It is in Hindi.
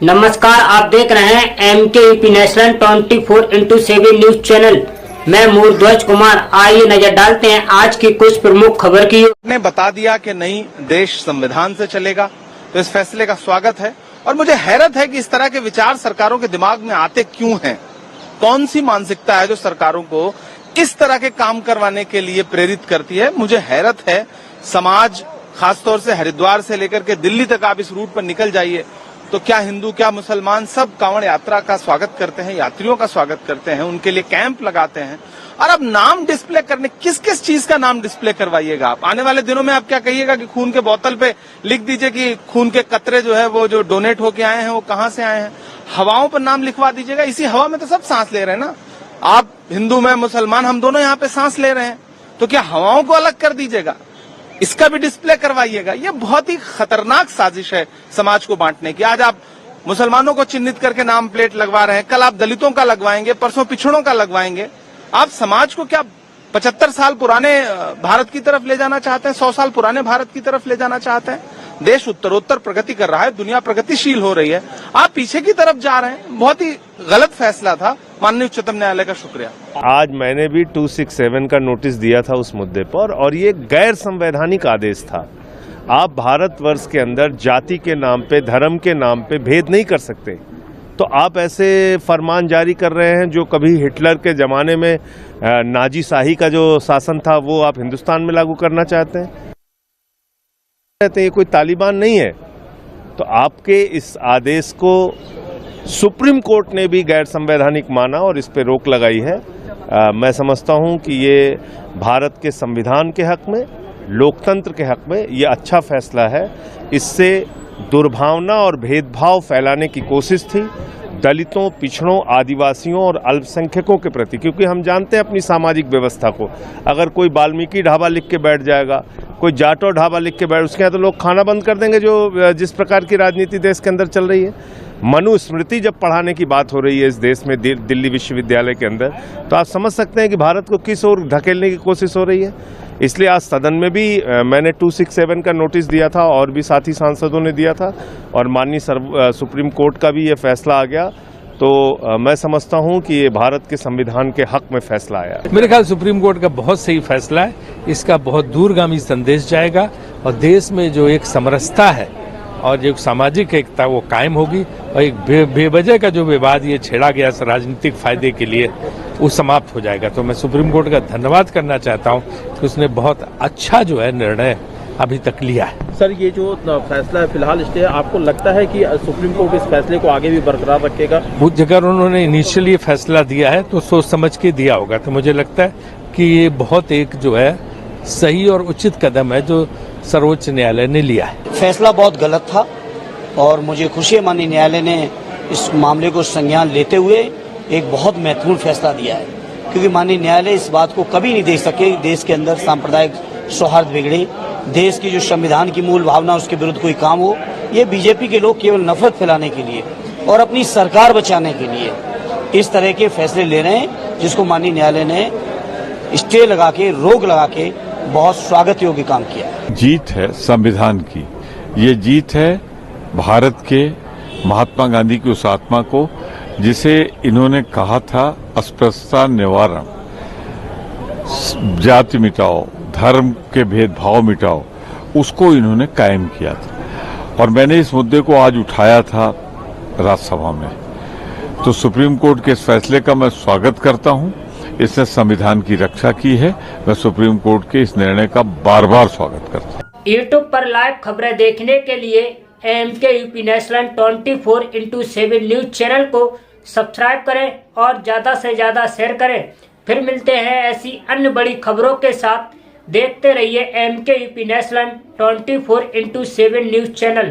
नमस्कार, आप देख रहे हैं MKUP national 24x7 news channel. मैं मूर्ध्वज कुमार। आइए नजर डालते हैं आज की कुछ प्रमुख खबर की। ने बता दिया कि नहीं, देश संविधान से चलेगा, तो इस फैसले का स्वागत है। और मुझे हैरत है कि इस तरह के विचार सरकारों के दिमाग में आते क्यों हैं। कौन सी मानसिकता है जो सरकारों को इस तरह के काम करवाने के लिए प्रेरित करती है। मुझे हैरत है। समाज, खासतौर से हरिद्वार से लेकर के दिल्ली तक आप इस रूट पर निकल जाइए तो क्या हिंदू क्या मुसलमान सब कांवड़ यात्रा का स्वागत करते हैं, यात्रियों का स्वागत करते हैं, उनके लिए कैंप लगाते हैं। और अब नाम डिस्प्ले करने, किस किस चीज का नाम डिस्प्ले करवाइएगा आप। आने वाले दिनों में आप क्या कहिएगा कि खून के बोतल पे लिख दीजिए कि खून के कतरे जो है वो जो डोनेट होके आए हैं वो कहां से आए हैं। हवाओं पर नाम लिखवा दीजिएगा। इसी हवा में तो सब सांस ले रहे हैं ना। आप हिंदू, मैं मुसलमान, हम दोनों यहाँ पे सांस ले रहे हैं, तो क्या हवाओं को अलग कर दीजिएगा, इसका भी डिस्प्ले करवाइएगा। ये बहुत ही खतरनाक साजिश है समाज को बांटने की। आज आप मुसलमानों को चिन्हित करके नाम प्लेट लगवा रहे हैं, कल आप दलितों का लगवाएंगे, परसों पिछड़ों का लगवाएंगे। आप समाज को क्या 75 साल पुराने भारत की तरफ ले जाना चाहते हैं, 100 साल पुराने भारत की तरफ ले जाना चाहते हैं। देश उत्तरोत्तर प्रगति कर रहा है, दुनिया प्रगतिशील हो रही है, आप पीछे की तरफ जा रहे हैं। बहुत ही गलत फैसला था। माननीय उच्चतम न्यायालय का शुक्रिया। आज मैंने भी 267 का नोटिस दिया था उस मुद्दे पर, और ये गैर संवैधानिक आदेश था। आप भारतवर्ष के अंदर जाति के नाम पे, धर्म के नाम पे भेद नहीं कर सकते। तो आप ऐसे फरमान जारी कर रहे हैं जो कभी हिटलर के ज़माने में नाजी शाही का जो शासन था वो आप हिंदुस्तान में लागू करना चाहते हैं। ये कोई तालिबान नहीं है। तो आपके इस आदेश को सुप्रीम कोर्ट ने भी गैर संवैधानिक माना और इस पे रोक लगाई है। मैं समझता हूं कि ये भारत के संविधान के हक में, लोकतंत्र के हक में ये अच्छा फैसला है। इससे दुर्भावना और भेदभाव फैलाने की कोशिश थी दलितों, पिछड़ों, आदिवासियों और अल्पसंख्यकों के प्रति, क्योंकि हम जानते हैं अपनी सामाजिक व्यवस्था को। अगर कोई वाल्मीकि ढाबा लिख के बैठ जाएगा, कोई जाटो ढाबा लिख के बैठ, उसके यहाँ तो लोग खाना बंद कर देंगे। जो जिस प्रकार की राजनीति देश के अंदर चल रही है, मनुस्मृति जब पढ़ाने की बात हो रही है इस देश में, दिल्ली विश्वविद्यालय के अंदर, तो आप समझ सकते हैं कि भारत को किस ओर धकेलने की कोशिश हो रही है। इसलिए आज सदन में भी मैंने 267 का नोटिस दिया था और भी साथी सांसदों ने दिया था, और माननीय सुप्रीम कोर्ट का भी ये फैसला आ गया। तो मैं समझता हूं कि ये भारत के संविधान के हक में फैसला आया। मेरे ख्याल सुप्रीम कोर्ट का बहुत सही फैसला है। इसका बहुत दूरगामी संदेश जाएगा और देश में जो एक समरसता है और जो सामाजिक एकता वो कायम होगी, और एक बेवजह का जो विवाद ये छेड़ा गया राजनीतिक फायदे के लिए, वो समाप्त हो जाएगा। तो मैं सुप्रीम कोर्ट का धन्यवाद करना चाहता हूँ कि उसने बहुत अच्छा जो है निर्णय अभी तक लिया है। सर, ये जो फैसला है फिलहाल स्टे है, आपको लगता है कि सुप्रीम कोर्ट इस फैसले को आगे भी बरकरार रखेगा? अगर उन्होंने इनिशियली फैसला दिया है तो सोच समझ के दिया होगा। तो मुझे लगता है कि ये बहुत एक जो है सही और उचित कदम है जो सर्वोच्च न्यायालय ने लिया है। फैसला बहुत गलत था और मुझे खुशी है माननीय न्यायालय ने इस मामले को संज्ञान लेते हुए एक बहुत महत्वपूर्ण फैसला दिया है, क्योंकि माननीय न्यायालय इस बात को कभी नहीं देख सके देश के अंदर सांप्रदायिक सौहार्द बिगड़े, देश की जो संविधान की मूल भावना उसके विरुद्ध कोई काम हो। ये बीजेपी के लोग केवल नफरत फैलाने के लिए और अपनी सरकार बचाने के लिए इस तरह के फैसले ले रहे हैं, जिसको माननीय न्यायालय ने स्टे लगा के, रोक लगा के बहुत स्वागत योग्य काम किया। जीत है संविधान की, ये जीत है भारत के महात्मा गांधी की उस आत्मा को जिसे इन्होंने कहा था अस्पृश्यता निवारण, जाति मिटाओ, धर्म के भेदभाव मिटाओ, उसको इन्होंने कायम किया था। और मैंने इस मुद्दे को आज उठाया था राज्यसभा में। तो सुप्रीम कोर्ट के इस फैसले का मैं स्वागत करता हूं। इसने संविधान की रक्षा की है। मैं सुप्रीम कोर्ट के इस निर्णय का बार बार स्वागत करता हूं। यूट्यूब पर लाइव खबरें देखने के लिए MKUP national 24x7 news channel को सब्सक्राइब करें और ज्यादा से ज्यादा शेयर करें। फिर मिलते हैं ऐसी अन्य बड़ी खबरों के साथ। देखते रहिए MKUP national 24x7 news channel.